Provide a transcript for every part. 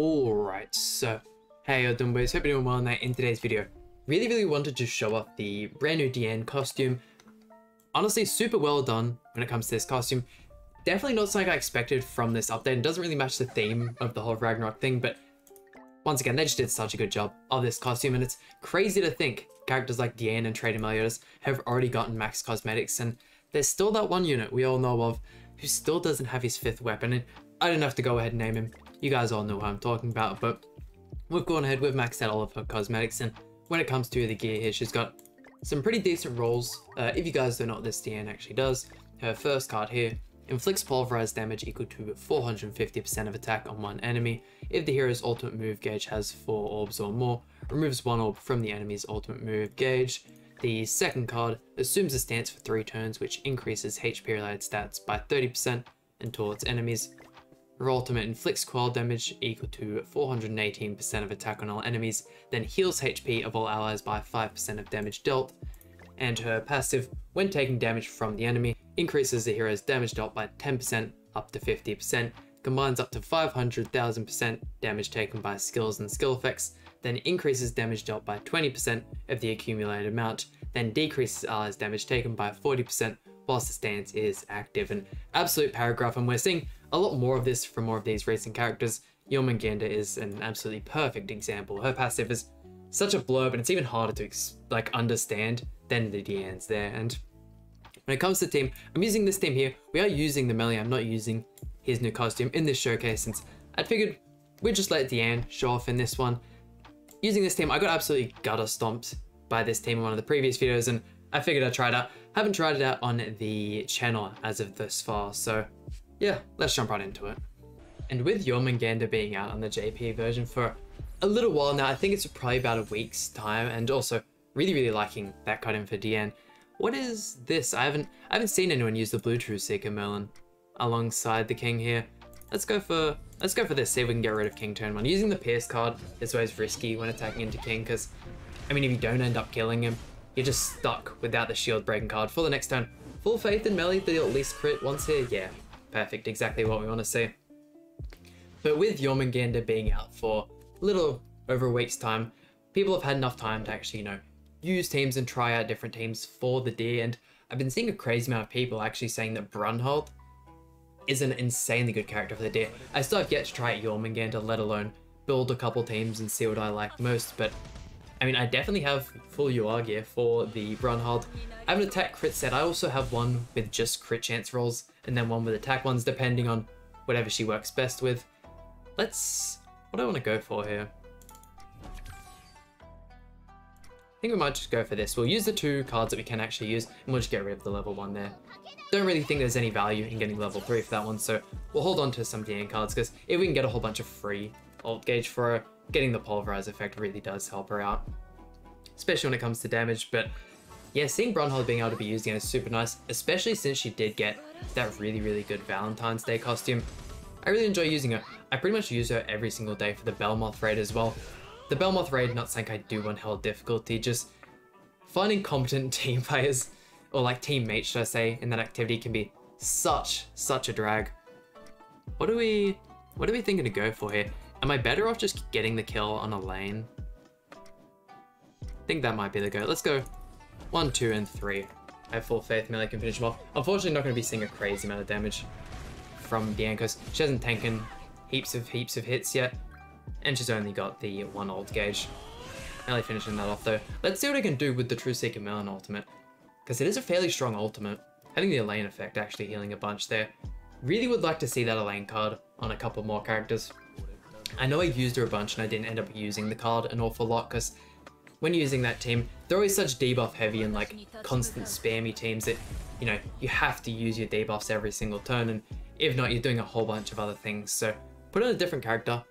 Alright, so hey y'all doing boys, hope you're doing well. Now in today's video, really wanted to show off the brand new DIANE costume. Honestly, super well done when it comes to this costume. Definitely not something I expected from this update. It doesn't really match the theme of the whole Ragnarok thing, but once again, they just did such a good job of this costume, and it's crazy to think characters like DIANE and Trader Meliodas have already gotten max cosmetics, and there's still that one unit we all know of who still doesn't have his 5th weapon, and I didn't have to go ahead and name him. You guys all know what I'm talking about, but we've gone ahead, we've maxed out all of her cosmetics, and when it comes to the gear here, she's got some pretty decent rolls. If you guys don't know what this DIANE actually does, her first card here inflicts pulverized damage equal to 450% of attack on one enemy. If the hero's ultimate move gauge has 4 orbs or more, removes 1 orb from the enemy's ultimate move gauge. The second card assumes a stance for 3 turns, which increases HP related stats by 30% until its enemies. Her ultimate inflicts coil damage equal to 418% of attack on all enemies, then heals HP of all allies by 5% of damage dealt. And her passive, when taking damage from the enemy, increases the hero's damage dealt by 10% up to 50%, combines up to 500,000% damage taken by skills and skill effects, then increases damage dealt by 20% of the accumulated amount, then decreases allies' damage taken by 40% whilst the stance is active. An absolute paragraph, and we're seeing a lot more of this from more of these recent characters. Jormungandr is an absolutely perfect example. Her passive is such a blurb, and it's even harder to understand than the DIANE's there. And when it comes to team, I'm using this team here. We are using the melee. I'm not using his new costume in this showcase, since I figured we'd just let DIANE show off in this one. Using this team, I got absolutely gutter stomped by this team in one of the previous videos, and I figured I'd try it out. Haven't tried it out on the channel as of this far, so yeah, let's jump right into it. And with Jormungandr being out on the JP version for a little while now, I think it's probably about a week's time, and also really liking that cut in for DIANE. What is this? I haven't seen anyone use the blue Truthseeker Merlin alongside the king here. Let's go for this, see if we can get rid of King turn 1. Using the Pierce card is always risky when attacking into King, because I mean, if you don't end up killing him, you're just stuck without the shield breaking card for the next turn. Full faith in melee that he'll at least crit once here. Yeah, perfect, exactly what we want to see. But with Jormungandr being out for a little over a week's time, people have had enough time to actually, use teams and try out different teams for the D, and I've been seeing a crazy amount of people actually saying that Brunhild is an insanely good character for the D. I still have yet to try out Jormungandr, let alone build a couple teams and see what I like most, but I mean, I definitely have full UR gear for the Brunhild. I have an attack crit set. I also have one with just crit chance rolls, and then one with attack ones, depending on whatever she works best with. What do I want to go for here? I think we might just go for this. We'll use the 2 cards that we can actually use, and we'll just get rid of the level 1 there. Don't really think there's any value in getting level 3 for that one, so we'll hold on to some DIANE cards, because if we can get a whole bunch of free alt gauge for her, getting the pulverize effect really does help her out, especially when it comes to damage. But yeah, seeing Brunhild being able to be used again is super nice, especially since she did get that really good Valentine's Day costume. I really enjoy using her. I pretty much use her every single day for the Belmoth raid as well. The Belmoth raid, not something I do on hell difficulty, just finding competent team players, or like teammates should I say, in that activity can be such a drag. What are we thinking to go for here? Am I better off just getting the kill on a lane? I think that might be the go. Let's go 1, 2, and 3. I have full faith melee can finish him off. Unfortunately, not going to be seeing a crazy amount of damage from DIANE, because she hasn't taken heaps of hits yet, and she's only got the 1 ult gauge. Melee finishing that off though. Let's see what I can do with the Truthseeker Merlin ultimate, because it is a fairly strong ultimate. Having the Elaine effect actually healing a bunch there. Really would like to see that Elaine card on a couple more characters. I know I used her a bunch and I didn't end up using the card an awful lot, because when using that team, they're always such debuff heavy and like constant spammy teams that, you have to use your debuffs every single turn, and if not, you're doing a whole bunch of other things. So put on a different character,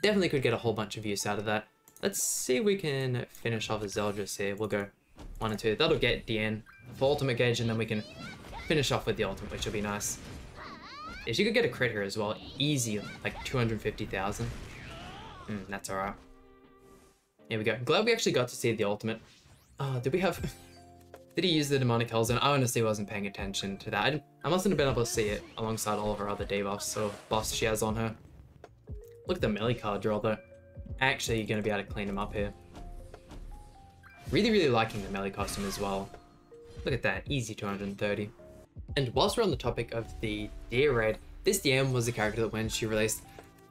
definitely could get a whole bunch of use out of that. Let's see if we can finish off a Zeldris here. We'll go 1 and 2. That'll get DIANE for ultimate gauge, and then we can finish off with the ultimate, which will be nice. If she could get a crit here as well, easy, like 250,000. That's alright. Here we go. Glad we actually got to see the ultimate. Did he use the demonic hell zone? I honestly wasn't paying attention to that. I mustn't have been able to see it alongside all of her other debuffs or buffs she has on her. Look at the melee card draw though. Actually, you're going to be able to clean them up here. Really, really liking the melee costume as well. Look at that, easy 230. And whilst we're on the topic of the Deer raid, this DIANE was a character that when she released,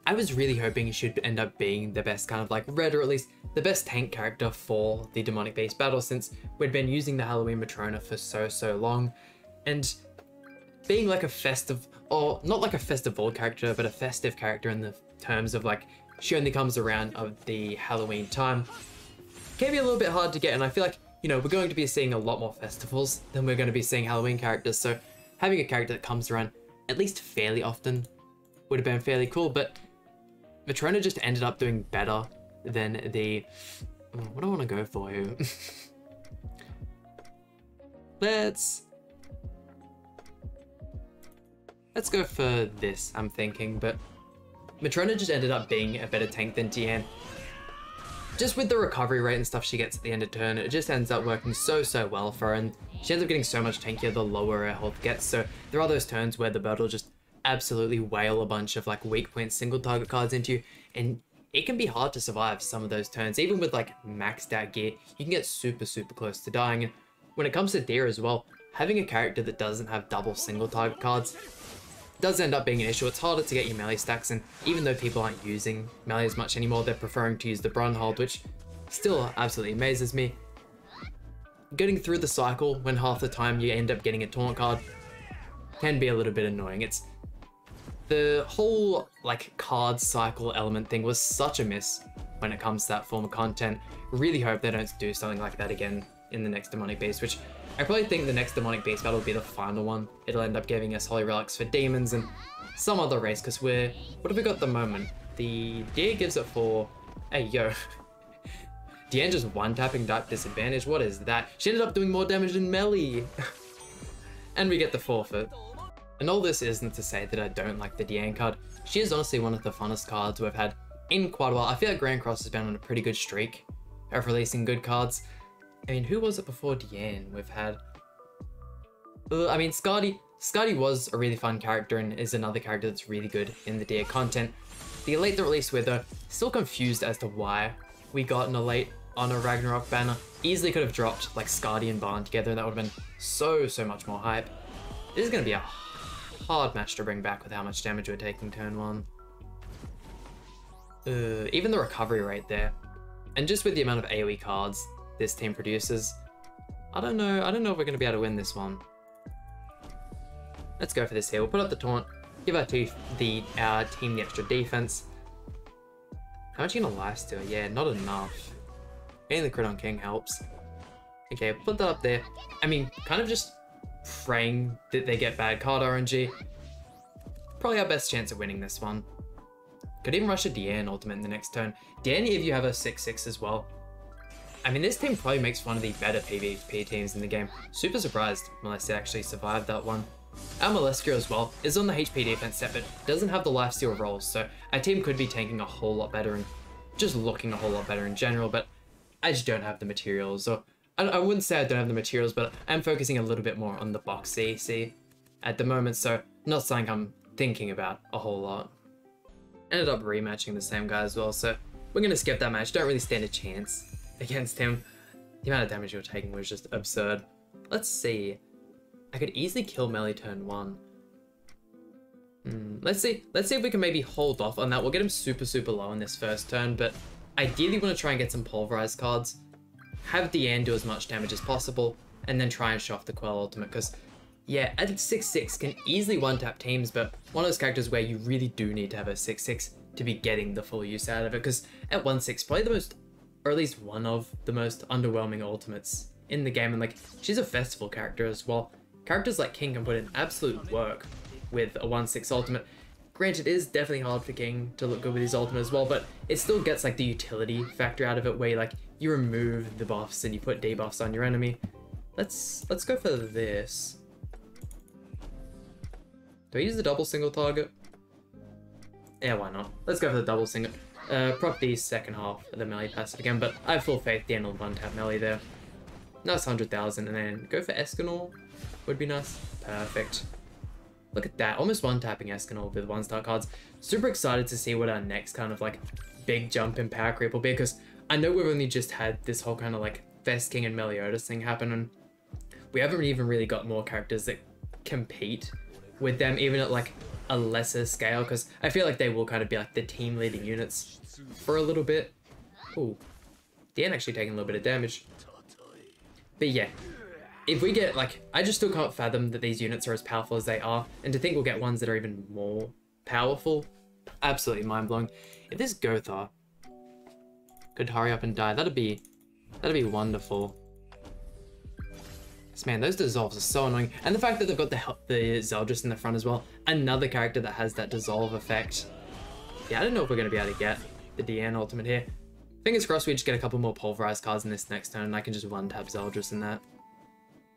I was really hoping she'd end up being the best kind of like red, or at least the best tank character for the demonic beast battle, since we'd been using the Halloween Matrona for so long. And being like a festive, or not like a festival character, but a festive character in the terms of like, she only comes around of the Halloween time, can be a little bit hard to get. And I feel like, you know, we're going to be seeing a lot more festivals than we're going to be seeing Halloween characters. So having a character that comes around at least fairly often would have been fairly cool. But Matrona just ended up doing better than the... what do I want to go for here? Let's go for this, I'm thinking. But Matrona just ended up being a better tank than DIANE. Just with the recovery rate and stuff she gets at the end of turn, it just ends up working so well for her, and she ends up getting so much tankier the lower her health gets. So there are those turns where the bird will just absolutely whale a bunch of like weak point single target cards into you, and it can be hard to survive some of those turns. Even with like maxed out gear, you can get super close to dying. And when it comes to Deer as well, having a character that doesn't have double single target cards does end up being an issue. It's harder to get your melee stacks, and even though people aren't using melee as much anymore, they're preferring to use the Brunhold, which still absolutely amazes me. Getting through the cycle when half the time you end up getting a taunt card can be a little bit annoying. It's the whole like card cycle element thing was such a miss when it comes to that form of content. Really hope they don't do something like that again in the next Demonic Beast, which I probably think the next Demonic Beast battle will be the final one. It'll end up giving us Holy Relics for demons and some other race, because what have we got at the moment? The Deer gives it for, hey yo, DIANE just one-tapping Dark Disadvantage, what is that? She ended up doing more damage than melee. And we get the forfeit. And all this isn't to say that I don't like the DIANE card. She is honestly one of the funnest cards we've had in quite a while. I feel like Grand Cross has been on a pretty good streak of releasing good cards. I mean, who was it before DIANE we've had? I mean, Skadi was a really fun character and is another character that's really good in the Deer content. The Elite that released with her, still confused as to why we got an Elite on a Ragnarok banner. Easily could have dropped like Skadi and Barn together, and that would have been so much more hype. This is going to be a hard match to bring back with how much damage we're taking turn one. Even the recovery rate there, and just with the amount of AoE cards this team produces, I don't know if we're going to be able to win this one. Let's go for this here. We'll put up the taunt, give our team the extra defense. How much are you going to lifesteal? Yeah, not enough. Getting the crit on King helps. Okay, put that up there. I mean, kind of just praying that they get bad card RNG. Probably our best chance of winning this one. Could even rush a DIANE ultimate in the next turn. DIANE, if you have a 6/6 as well. I mean, this team probably makes one of the better PvP teams in the game. Super surprised Molestia actually survived that one. Our Molestia as well is on the HP defense set, but doesn't have the lifesteal rolls, so our team could be tanking a whole lot better and just looking a whole lot better in general, but I just don't have the materials. Or I wouldn't say I don't have the materials, but I'm focusing a little bit more on the box CC at the moment, so not something I'm thinking about a whole lot. Ended up rematching the same guy as well, so we're going to skip that match. Don't really stand a chance against him. The amount of damage you're taking was just absurd. Let's see. I could easily kill melee turn one. Let's see if we can maybe hold off on that. We'll get him super low in this first turn, but ideally want to try and get some pulverized cards. Have DIANE do as much damage as possible, and then try and show off the Quell ultimate, because yeah, at 6/6 can easily one-tap teams, but one of those characters where you really do need to have a 6/6 to be getting the full use out of it, because at 1/6, probably the most, or at least one of the most underwhelming ultimates in the game, and like, she's a festival character as well. Characters like King can put in absolute work with a 1/6 ultimate. Granted, it is definitely hard for King to look good with his ultimate as well, but it still gets like the utility factor out of it, where like you remove the buffs and you put debuffs on your enemy. Let's go for this. Do I use the double single target? Yeah, why not? Let's go for the double single. Prop the second half of the melee passive again, but I have full faith DIANE will one-tap melee there. Nice 100,000, and then go for Escanor would be nice. Perfect. Look at that, almost one-tapping Escanor with 1-star cards. Super excited to see what our next kind of like big jump in power creep will be, because I know we've only just had this whole kind of like Fest King and Meliodas thing happen, and we haven't even really got more characters that compete with them, even at like a lesser scale, because I feel like they will kind of be like the team leading units for a little bit. Ooh, DIANE actually taking a little bit of damage. But yeah, if we get like, I just still can't fathom that these units are as powerful as they are, and to think we'll get ones that are even more powerful, absolutely mind-blowing. If this Gothar could hurry up and die, that'd be wonderful. Man, those dissolves are so annoying, and the fact that they've got the Zeldris in the front as well, another character that has that dissolve effect. Yeah, I don't know if we're going to be able to get the DIANE ultimate here. Fingers crossed we just get a couple more pulverized cards in this next turn, and I can just one-tap Zeldris in that.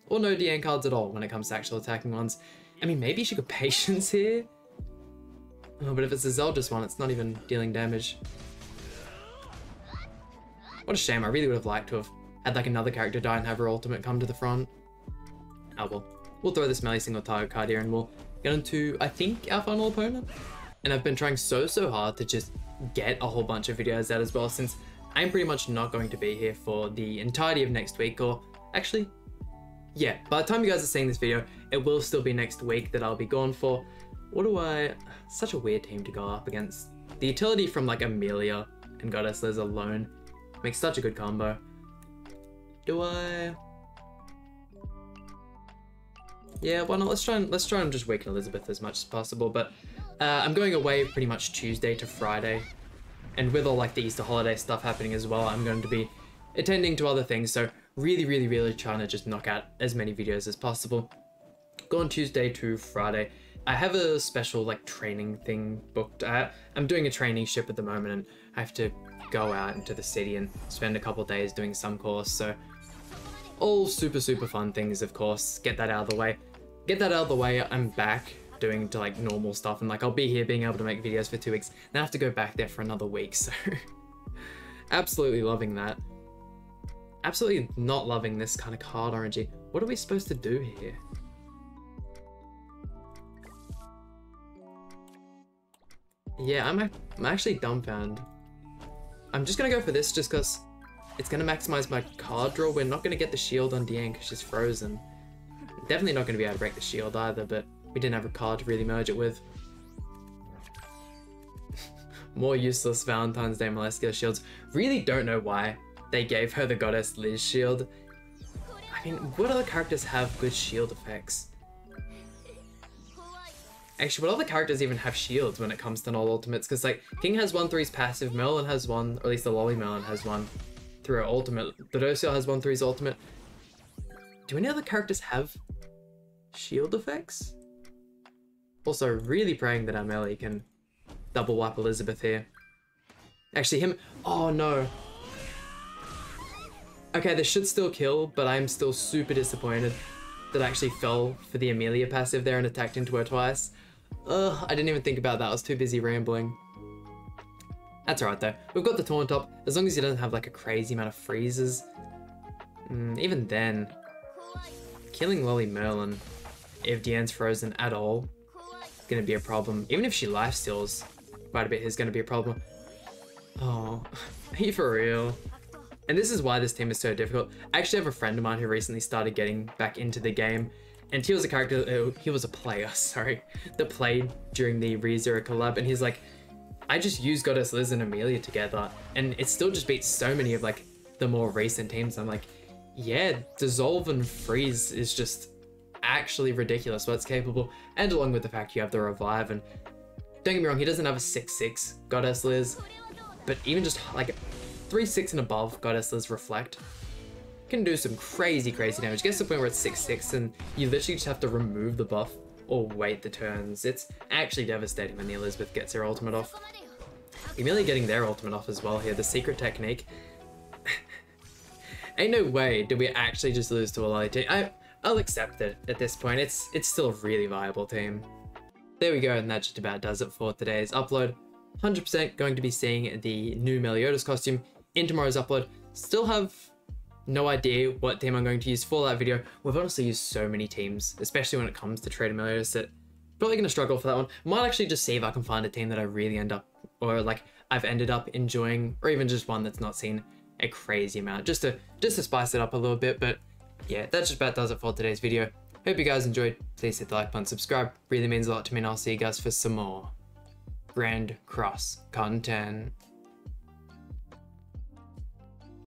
Or no DIANE cards at all when it comes to actual attacking ones. I mean, maybe she could patience here? Oh, but if it's a Zeldris one, it's not even dealing damage. What a shame, I really would have liked to have had like another character die and have her ultimate come to the front. Oh well, we'll throw this melee single target card here and we'll get into, I think, our final opponent. And I've been trying so hard to just get a whole bunch of videos out as well, since I'm pretty much not going to be here for the entirety of next week, or actually, yeah, by the time you guys are seeing this video, it will still be next week that I'll be gone for. Such a weird team to go up against. The utility from like Amelia and Goddess Liz alone makes such a good combo. Yeah, why not? Let's try and just weaken Elizabeth as much as possible. But I'm going away pretty much Tuesday to Friday, and with all like the Easter holiday stuff happening as well, I'm going to be attending to other things. So really trying to just knock out as many videos as possible. Go on Tuesday to Friday. I have a special like training thing booked. I'm doing a training ship at the moment, and I have to go out into the city and spend a couple days doing some course. So all super fun things, of course. Get that out of the way. I'm back doing to like normal stuff, and like I'll be here being able to make videos for 2 weeks. Then I have to go back there for another week. So absolutely loving that. Absolutely not loving this kind of card RNG. What are we supposed to do here? Yeah, I'm actually dumbfounded. I'm just gonna go for this just because it's gonna maximize my card draw. We're not gonna get the shield on DIANE because she's frozen. Definitely not gonna be able to break the shield either, but we didn't have a card to really merge it with. More useless Valentine's Day Molestia shields. Really don't know why they gave her the Goddess Liz shield. I mean, what other characters have good shield effects? Actually, what other characters even have shields when it comes to null ultimates? Because like, King has 1/3's passive, Merlin has one, or at least the Lolly Merlin has one through her ultimate. Dodosia has 1/3's ultimate. Do any other characters have shield effects? Also, really praying that Amelie can double wipe Elizabeth here. Actually, him, oh no. Okay, this should still kill, but I'm still super disappointed that I actually fell for the Amelia passive there and attacked into her twice. Ugh, I didn't even think about that. I was too busy rambling. That's alright though. We've got the taunt up, as long as he doesn't have like a crazy amount of freezes. Even then, killing Lolly Merlin, if DIANE's frozen at all, is gonna be a problem. Even if she lifesteals quite a bit, is gonna be a problem. Oh, are you for real? And this is why this team is so difficult. I actually have a friend of mine who recently started getting back into the game, and he was a character, he was a player, sorry, that played during the ReZero collab, and he's like, I just use Goddess Liz and Amelia together, and it still just beats so many of like the more recent teams. I'm like, yeah, Dissolve and Freeze is just actually ridiculous what it's capable, and along with the fact you have the Revive, and don't get me wrong, he doesn't have a 6/6 Goddess Liz, but even just like 3/6 and above Goddess Liz Reflect can do some crazy damage. Gets to the point where it's 6/6 and you literally just have to remove the buff or wait the turns. It's actually devastating when the Elizabeth gets her ultimate off. Amelia getting their ultimate off as well here, the secret technique. Ain't no way did we actually just lose to a Lolly team. I'll accept it at this point. It's still a really viable team. There we go, and that just about does it for today's upload. 100% going to be seeing the new Meliodas costume in tomorrow's upload. Still have no idea what team I'm going to use for that video. We've honestly used so many teams, especially when it comes to Trader Meliodas, that probably gonna struggle for that one. Might actually just see if I can find a team that I really I've ended up enjoying, or even just one that's not seen a crazy amount, just to spice it up a little bit. But yeah, that just about does it for today's video. Hope you guys enjoyed. Please hit the like button, subscribe, really means a lot to me, and I'll see you guys for some more Grand Cross content.